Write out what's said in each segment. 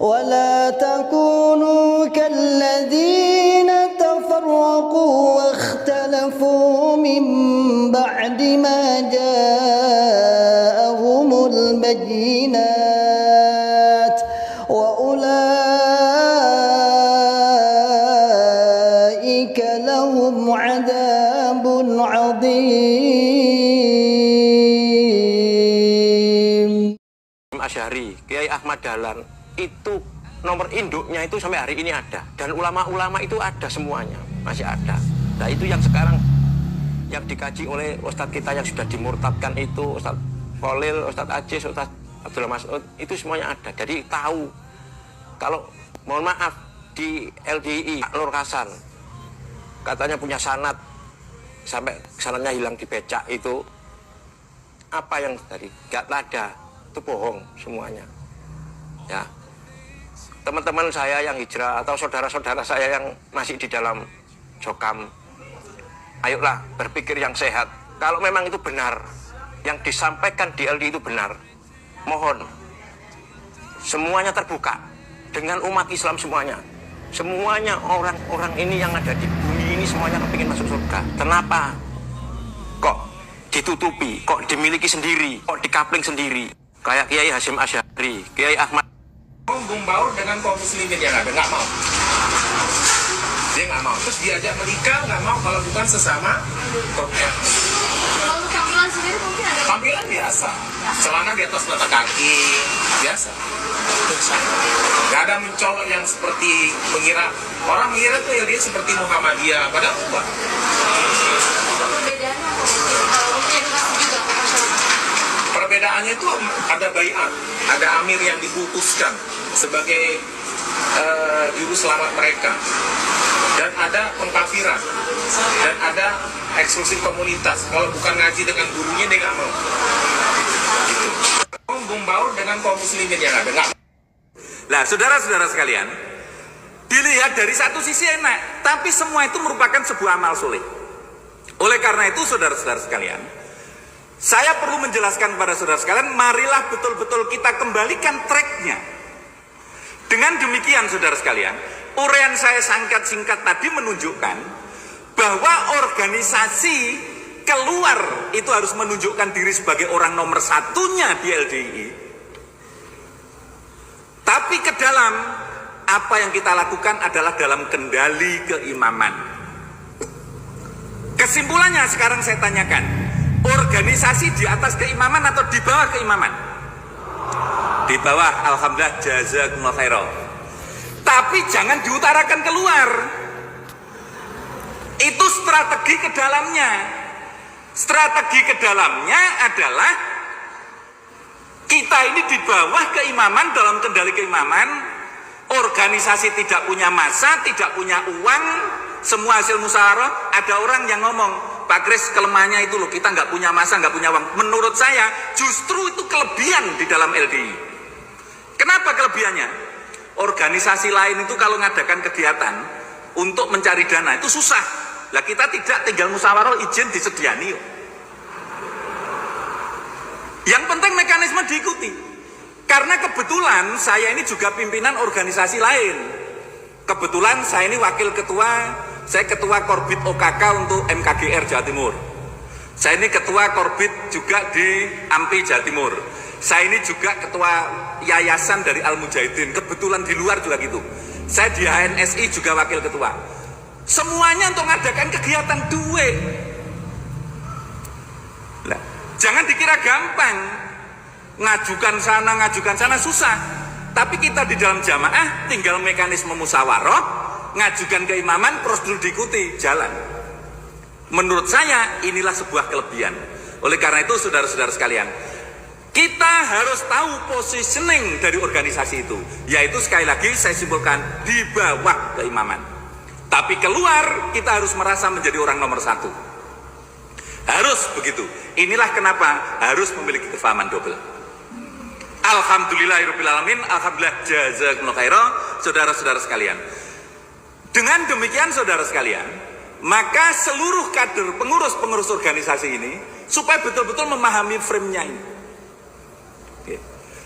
ولا تكونوا كالذين تفرقوا واختلفوا من بعد ما جاءهم البينات وأولئك لهم عذاب عظيم. Asy'ari, Kiai Ahmad Dahlan itu nomor induknya itu sampai hari ini ada, dan ulama-ulama itu ada semuanya, masih ada. Nah itu yang sekarang yang dikaji oleh ustadz kita yang sudah dimurtadkan itu, Ustadz Khalil, Ustadz Ajis, Ustadz Abdullah Mas'ud, itu semuanya ada. Jadi tahu kalau mohon maaf di LDI Nur Hasan katanya punya sanad sampai sanadnya hilang di becak, itu apa yang tadi nggak ada, itu bohong semuanya ya. Teman-teman saya yang hijrah atau saudara-saudara saya yang masih di dalam Jokam, ayolah berpikir yang sehat. Kalau memang itu benar, yang disampaikan di LD itu benar, mohon semuanya terbuka dengan umat Islam semuanya. Semuanya orang-orang ini yang ada di bumi ini semuanya kepingin masuk surga. Kenapa kok ditutupi, kok dimiliki sendiri, kok dikapling sendiri? Kayak Kiai Hasyim Asy'ari, Kiai Ahmad membaur dengan kaum muslimin yang ada, nggak mau. Dia nggak mau. Terus diajak menikah, nggak mau kalau bukan sesama kopnya. Kalau tampilan sendiri mungkin ada Tampilan biasa, celana di atas mata kaki, biasa. Nggak ada mencolok yang seperti mengira, orang mengira tuh ya dia seperti Muhammadiyah, padahal enggak. perbedaannya apa? Kalau mungkin edukasi juga ke masyarakat. Perbedaannya itu ada baiat, ada amir yang diputuskan sebagai juru selamat mereka, dan ada pengkafiran, dan ada eksklusif komunitas. Kalau bukan ngaji dengan gurunya dia nggak mau. Gitu. Membaur dengan kaum muslimin yang ada, nggak mau. Nah, saudara-saudara sekalian, dilihat dari satu sisi enak, tapi semua itu merupakan sebuah amal soleh. Oleh karena itu, saudara-saudara sekalian, saya perlu menjelaskan kepada saudara sekalian, marilah betul-betul kita kembalikan tracknya. Dengan demikian, saudara sekalian, uraian saya singkat tadi menunjukkan bahwa organisasi keluar itu harus menunjukkan diri sebagai orang nomor satunya di LDI. Tapi ke dalam, apa yang kita lakukan adalah dalam kendali keimaman. Kesimpulannya sekarang saya tanyakan, organisasi di atas keimaman atau di bawah keimaman? Di bawah, alhamdulillah, jazakumullah khairan. Tapi jangan diutarakan keluar. Itu strategi ke dalamnya. Strategi ke dalamnya adalah kita ini di bawah keimaman, dalam kendali keimaman. Organisasi tidak punya massa, tidak punya uang, semua hasil musyawarah. Ada orang yang ngomong, Pak Kris, kelemahannya itu loh, kita nggak punya massa, nggak punya uang. Menurut saya justru itu kelebihan di dalam LDI. Kenapa kelebihannya? Organisasi lain itu kalau ngadakan kegiatan untuk mencari dana itu susah. Lah kita tidak, tinggal musyawarah izin disediani yuk. Yang penting mekanisme diikuti. Karena kebetulan saya ini juga pimpinan organisasi lain. Kebetulan saya ini wakil ketua, saya ketua Korbit OKK untuk MKGR Jawa Timur. Saya ini ketua Korbit juga di AMPI Jawa Timur. Saya ini juga ketua yayasan dari Al Mujahidin. Kebetulan di luar juga gitu. Saya di HNSI juga wakil ketua. Semuanya untuk mengadakan kegiatan duit. Nah, jangan dikira gampang. Ngajukan sana susah. Tapi kita di dalam jamaah tinggal mekanisme musyawarah, ngajukan keimaman, prosedur diikuti, jalan. Menurut saya inilah sebuah kelebihan. Oleh karena itu saudara-saudara sekalian, kita harus tahu positioning dari organisasi itu, yaitu sekali lagi saya simpulkan di bawah keimaman. Tapi keluar kita harus merasa menjadi orang nomor satu. Harus begitu. Inilah kenapa harus memiliki kefahaman double. Alhamdulillahirrahmanirrahim. Alhamdulillah, jazakumullah khairan, saudara-saudara sekalian. Dengan demikian saudara sekalian, maka seluruh kader pengurus-pengurus organisasi ini supaya betul-betul memahami frame-nya ini.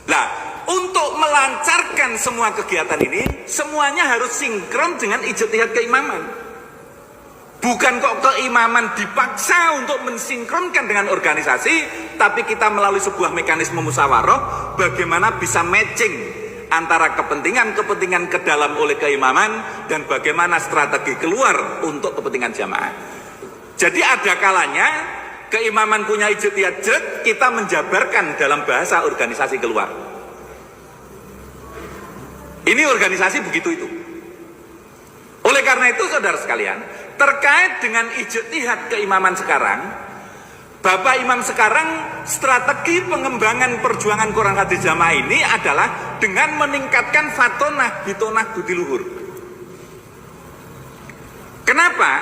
Nah, untuk melancarkan menjalankan semua kegiatan ini, semuanya harus sinkron dengan ijtihad keimaman. Bukan kok keimaman dipaksa untuk mensinkronkan dengan organisasi, tapi kita melalui sebuah mekanisme musyawarah, bagaimana bisa matching antara kepentingan-kepentingan ke dalam oleh keimaman dan bagaimana strategi keluar untuk kepentingan jamaah. Jadi ada kalanya keimaman punya ijtihad, kita menjabarkan dalam bahasa organisasi keluar. Ini organisasi begitu itu. Oleh karena itu saudara sekalian, terkait dengan ijtihad keimaman sekarang, Bapak Imam sekarang strategi pengembangan perjuangan Quran hadis jamaah ini adalah dengan meningkatkan fatonah, bitonah, budi luhur. Kenapa?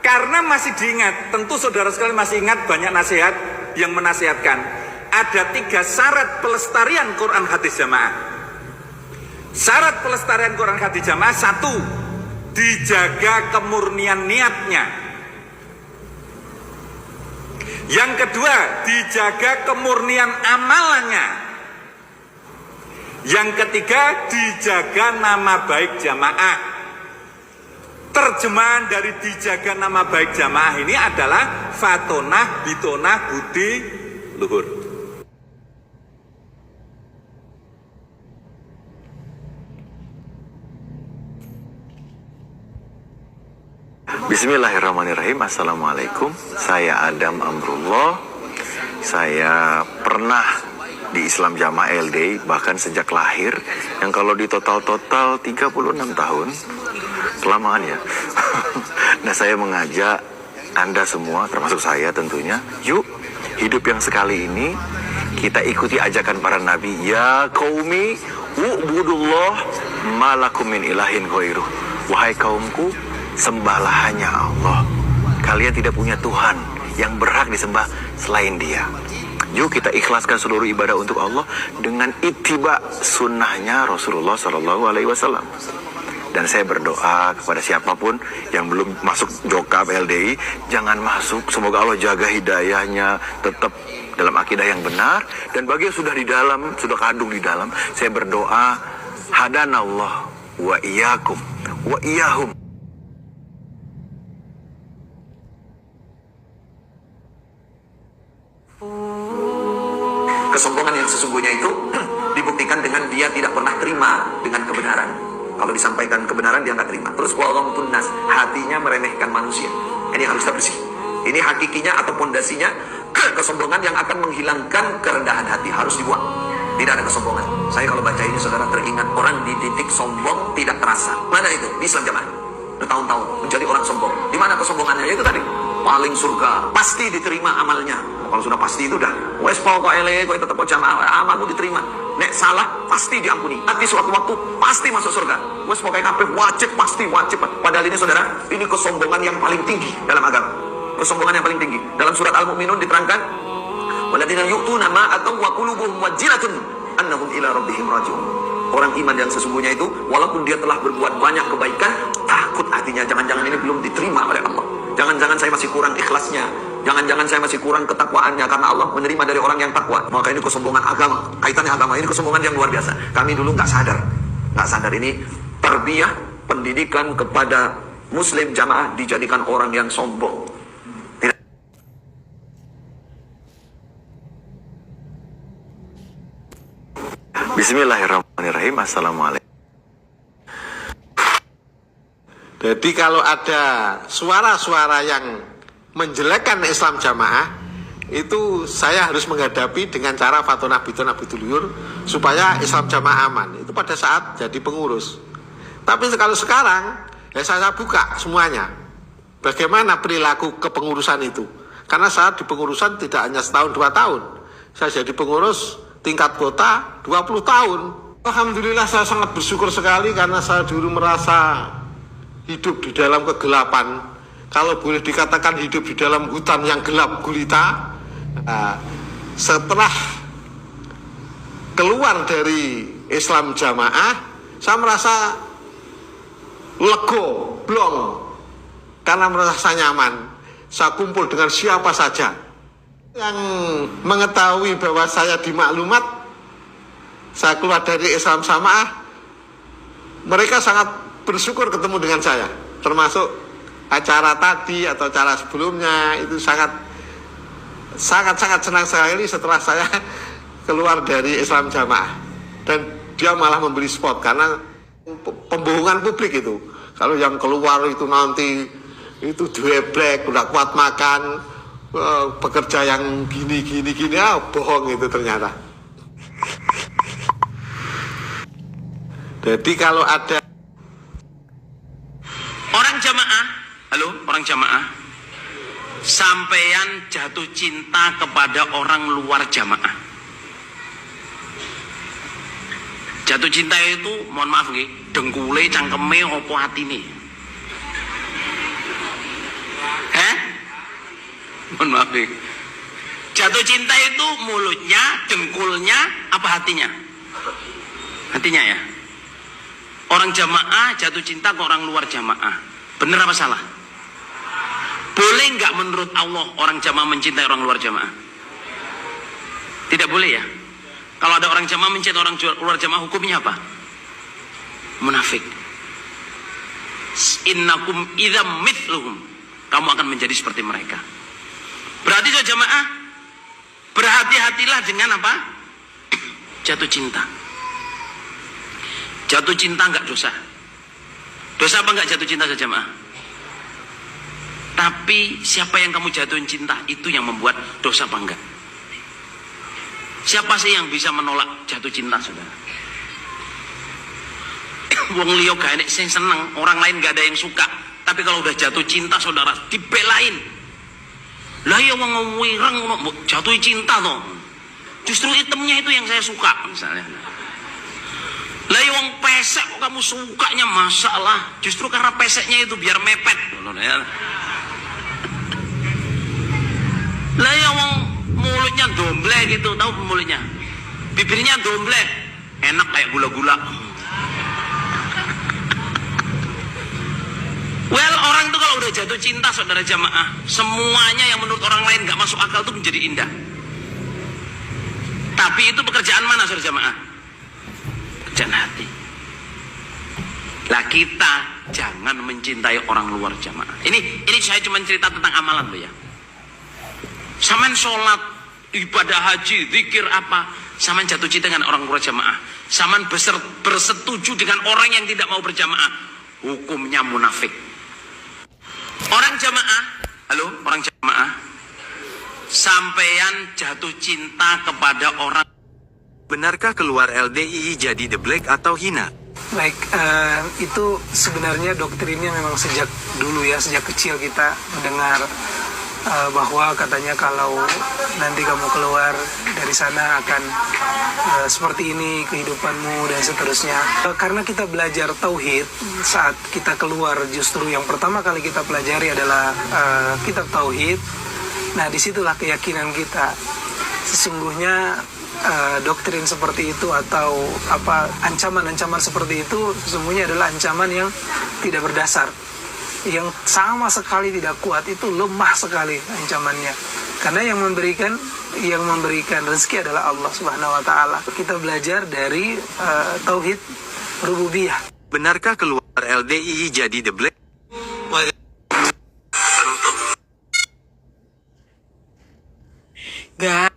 Karena masih diingat, tentu saudara sekalian masih ingat banyak nasihat yang menasihatkan ada 3 syarat pelestarian Quran hadis jamaah. Syarat pelestarian Quran hadis jamaah, 1, dijaga kemurnian niatnya. Yang kedua, dijaga kemurnian amalannya. Yang ketiga, dijaga nama baik jamaah. Terjemahan dari dijaga nama baik jamaah ini adalah fatonah, bitonah, budi, luhur. Bismillahirrahmanirrahim. Assalamualaikum. Saya Adam Amrullah. Saya pernah di Islam Jamaah LDI bahkan sejak lahir, yang kalau di total 36 tahun, kelamaan ya. Nah, saya mengajak Anda semua, termasuk saya tentunya, yuk hidup yang sekali ini kita ikuti ajakan para nabi. Ya qaumi u'budullah malakum min ilahin ghairuh. Wahai kaumku, sembahlah hanya Allah. Kalian tidak punya Tuhan yang berhak disembah selain Dia. Yuk kita ikhlaskan seluruh ibadah untuk Allah dengan ittiba sunnahnya Rasulullah SAW. Dan saya berdoa kepada siapapun yang belum masuk Jokab LDI, jangan masuk. Semoga Allah jaga hidayahnya, tetap dalam akidah yang benar. Dan bagi yang sudah di dalam, sudah kadung di dalam, saya berdoa, hadanallah wa iyyakum wa iyyahum. Kesombongan yang sesungguhnya itu dibuktikan dengan dia tidak pernah terima dengan kebenaran. Kalau disampaikan kebenaran dia nggak terima. Terus wa'alhamdun nas, hatinya meremehkan manusia. Ini harus kita bersih. Ini hakikinya atau pondasinya kesombongan yang akan menghilangkan kerendahan hati, harus dibuang. Tidak ada kesombongan. Saya kalau baca ini saudara teringat orang di titik sombong tidak terasa. Mana itu? Di Islam Jamaah. Bertahun-tahun menjadi orang sombong. Di mana kesombongannya? Itu tadi. Paling surga, pasti diterima amalnya. Kalau sudah pasti itu dah. Wes pokok ele, kok tetap jamaah, amalmu diterima. Nek salah, pasti diampuni. Nanti suatu waktu pasti masuk surga. Wes pokoknya kabeh wajib, pasti wajib. Padahal ini saudara, ini kesombongan yang paling tinggi dalam agama. Kesombongan yang paling tinggi. Dalam surat Al-Mu'minun diterangkan, walladzina yu'tuna ma ataw wa qulubuhum wajilatun annahum ila rabbihim raji'un. Orang iman yang sesungguhnya itu, walaupun dia telah berbuat banyak kebaikan, takut hatinya, jangan-jangan ini belum diterima oleh Allah. Jangan-jangan saya masih kurang ikhlasnya. Jangan-jangan saya masih kurang ketakwaannya, karena Allah menerima dari orang yang takwa. Maka ini kesombongan agama. Kaitannya agama, ini kesombongan yang luar biasa. Kami dulu nggak sadar ini tarbiyah, pendidikan kepada muslim jamaah dijadikan orang yang sombong. Bismillahirrahmanirrahim. Assalamualaikum. Jadi kalau ada suara-suara yang menjelekkan Islam Jamaah, itu saya harus menghadapi dengan cara fatonah bitonah biduluyur supaya Islam Jamaah aman. Itu pada saat jadi pengurus. Tapi kalau sekarang, ya saya buka semuanya. Bagaimana perilaku kepengurusan itu? Karena saat di pengurusan tidak hanya setahun 2 tahun. Saya jadi pengurus tingkat kota 20 tahun. Alhamdulillah saya sangat bersyukur sekali karena saya dulu merasa hidup di dalam kegelapan. Kalau boleh dikatakan hidup di dalam hutan yang gelap gulita. Setelah keluar dari Islam Jamaah, saya merasa lego, blong, karena merasa nyaman. Saya kumpul dengan siapa saja yang mengetahui bahwa saya di maklumat. Saya keluar dari Islam Jamaah, mereka sangat bersyukur ketemu dengan saya, termasuk acara tadi atau acara sebelumnya itu sangat senang sekali setelah saya keluar dari Islam Jamaah, dan dia malah memberi spot karena pembohongan publik itu. Kalau yang keluar itu nanti itu dueblek, udah kuat makan, bekerja yang gini, bohong itu ternyata. Jadi kalau ada orang jamaah, halo orang jamaah, sampean jatuh cinta kepada orang luar jamaah. Jatuh cinta itu, mohon maaf nggih, dengkule cangkeme opo atine? Mohon maaf nggih. Jatuh cinta itu mulutnya, dengkulnya, apa hatinya? Hatinya ya. Orang jamaah jatuh cinta ke orang luar jamaah. Benar apa salah? Boleh nggak menurut Allah orang jamaah mencintai orang luar jamaah? Tidak boleh ya. Kalau ada orang jamaah mencintai orang luar jamaah, hukumnya apa? Munafik. Innakum idzam mithluhum. Kamu akan menjadi seperti mereka. Berarti jamaah, berhati-hatilah dengan apa? Jatuh cinta. Jatuh cinta enggak dosa. Dosa apa enggak jatuh cinta jamaah? Tapi siapa yang kamu jatuhin cinta, itu yang membuat dosa apa enggak? Siapa sih yang bisa menolak jatuh cinta, saudara? Wong liya gak enek sing seneng, orang lain gak ada yang suka. Tapi kalau udah jatuh cinta, saudara, dibelain. Lah ya wong wireng jatuh cinta toh. Justru itemnya itu yang saya suka, misalnya. Lah ya wong pesek kok kamu sukanya, masalah. Justru karena peseknya itu biar mepet. Lah ya wong mulutnya domble gitu, tahu mulutnya? Bibirnya domble, enak kayak gula-gula. Well, orang itu kalau udah jatuh cinta, saudara jamaah, semuanya yang menurut orang lain gak masuk akal itu menjadi indah. Tapi itu pekerjaan mana, saudara jamaah? Pekerjaan hati. Lah kita jangan mencintai orang luar jamaah. Ini saya cuma cerita tentang amalan loh ya. Saman sholat, ibadah haji, zikir apa, saman jatuh cinta dengan orang luar jamaah. Saman bersetuju dengan orang yang tidak mau berjamaah, hukumnya munafik. Orang jamaah, halo orang jamaah, sampean jatuh cinta kepada orang. Benarkah keluar LDII jadi the black atau hina? Baik, itu sebenarnya doktrinnya memang sejak dulu ya, sejak kecil kita mendengar bahwa katanya kalau nanti kamu keluar dari sana akan seperti ini kehidupanmu dan seterusnya. Karena kita belajar tauhid, saat kita keluar justru yang pertama kali kita pelajari adalah kitab tauhid. Nah, disitulah keyakinan kita. Sesungguhnya doktrin seperti itu atau ancaman-ancaman seperti itu sesungguhnya adalah ancaman yang tidak berdasar, yang sama sekali tidak kuat, itu lemah sekali ancamannya. Karena yang memberikan rezeki adalah Allah Subhanahu wa taala. Kita belajar dari tauhid rububiyah. Benarkah keluar LDII jadi the black? Gak.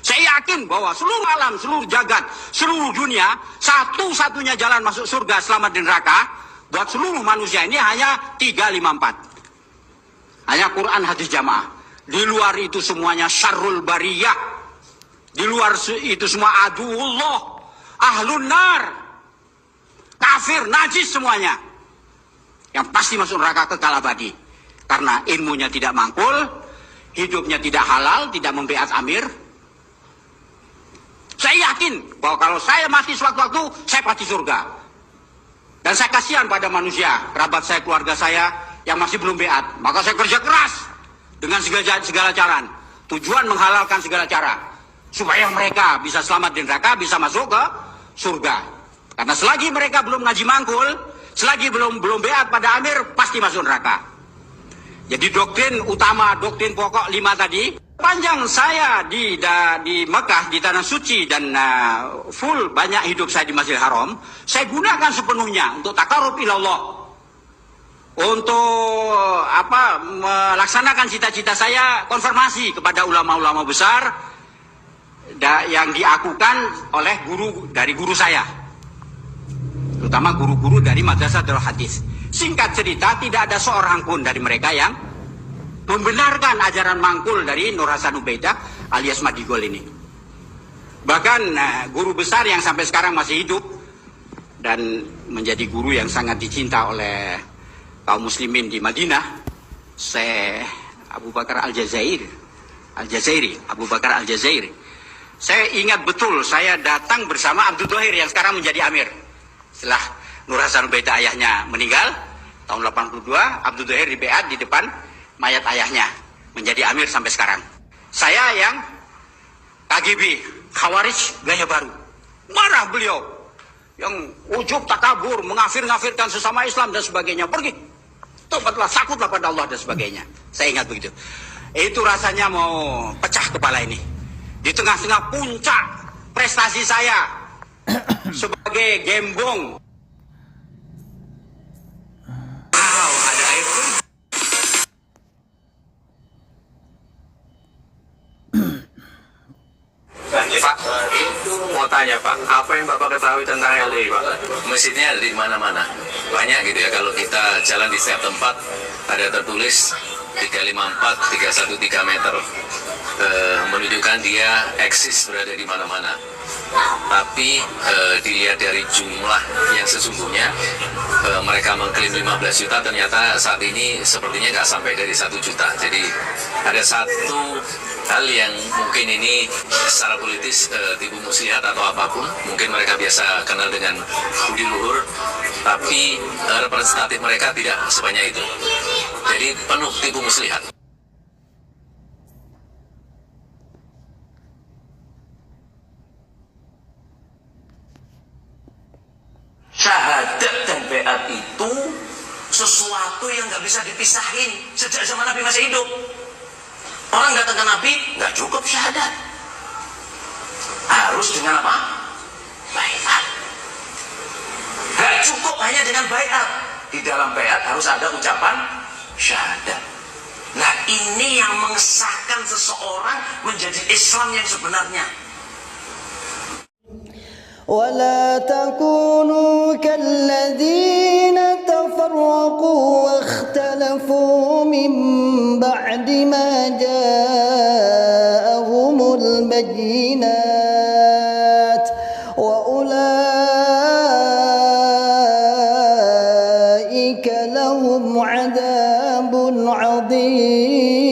Saya yakin bahwa seluruh alam, seluruh jagat, seluruh dunia, satu-satunya jalan masuk surga selamat di neraka buat seluruh manusia ini hanya 354. Hanya Quran, hadis, jamaah. Di luar itu semuanya syarrul bariyah. Di luar itu semua aduullah, ahlun nar, kafir, najis semuanya. Yang pasti masuk neraka kekal abadi. Karena ilmunya tidak mangkul, hidupnya tidak halal, tidak membeat amir. Saya yakin bahwa kalau saya mati sewaktu-waktu, saya pasti surga. Dan saya kasihan pada manusia, kerabat saya, keluarga saya yang masih belum beat. Maka saya kerja keras dengan segala cara. Tujuan menghalalkan segala cara. Supaya mereka bisa selamat di neraka, bisa masuk ke surga. Karena selagi mereka belum ngaji mangkul, selagi belum beat pada amir, pasti masuk neraka. Jadi doktrin utama, doktrin pokok 5 tadi. Panjang saya di Mekah, di Tanah Suci, dan full banyak hidup saya di Masjidil Haram, saya gunakan sepenuhnya untuk takarub ilallah. Untuk melaksanakan cita-cita saya, konfirmasi kepada ulama-ulama besar yang diakukan oleh dari guru saya, terutama guru-guru dari Madrasah Darul Hadis. Singkat cerita, tidak ada seorang pun dari mereka yang membenarkan ajaran mangkul dari Nur Hasan Ubaidah alias Madigol ini. Bahkan guru besar yang sampai sekarang masih hidup dan menjadi guru yang sangat dicinta oleh kaum muslimin di Madinah, Syekh Abu Bakar Al-Jazairi. Saya ingat betul, saya datang bersama Abdul Dohir yang sekarang menjadi amir. Setelah Nur Hasan Ubaidah ayahnya meninggal tahun 82, Abdul Dohir di Beat di depan mayat ayahnya menjadi amir sampai sekarang. Saya yang KGB, Khawarij gaya baru. Marah beliau yang ujub takabur, mengafir-ngafirkan sesama Islam dan sebagainya. Pergi, tobatlah, takutlah pada Allah dan sebagainya. Saya ingat begitu. Itu rasanya mau pecah kepala ini. Di tengah-tengah puncak prestasi saya sebagai gembong. Wow, ada air pun. Pak, mau tanya Pak, apa yang Bapak ketahui tentang LDI Pak? Masjidnya ada di mana-mana, banyak gitu ya. Kalau kita jalan di setiap tempat ada tertulis 354, 313 meter, menunjukkan dia eksis berada di mana-mana. Tapi dilihat dari jumlah yang sesungguhnya, mereka mengklaim 15 juta, ternyata saat ini sepertinya nggak sampai dari 1 juta. Jadi ada satu hal yang mungkin ini secara politis tipu muslihat atau apapun, mungkin mereka biasa kenal dengan budi luhur, tapi representatif mereka tidak sebanyak itu. Jadi penuh tipu muslihat. Syahadat dan beat itu sesuatu yang nggak bisa dipisahin sejak zaman Nabi masih hidup. Orang datang ke Nabi, nggak cukup syahadat. Harus dengan apa? Baiat. Nggak cukup hanya dengan baiat. Di dalam baiat harus ada ucapan syahadat. Nah, ini yang mengesahkan seseorang menjadi Islam yang sebenarnya. ولا تكونوا كالذين تفرقوا واختلفوا من بعد ما جاءهم البينات وأولئك لهم عذاب عظيم.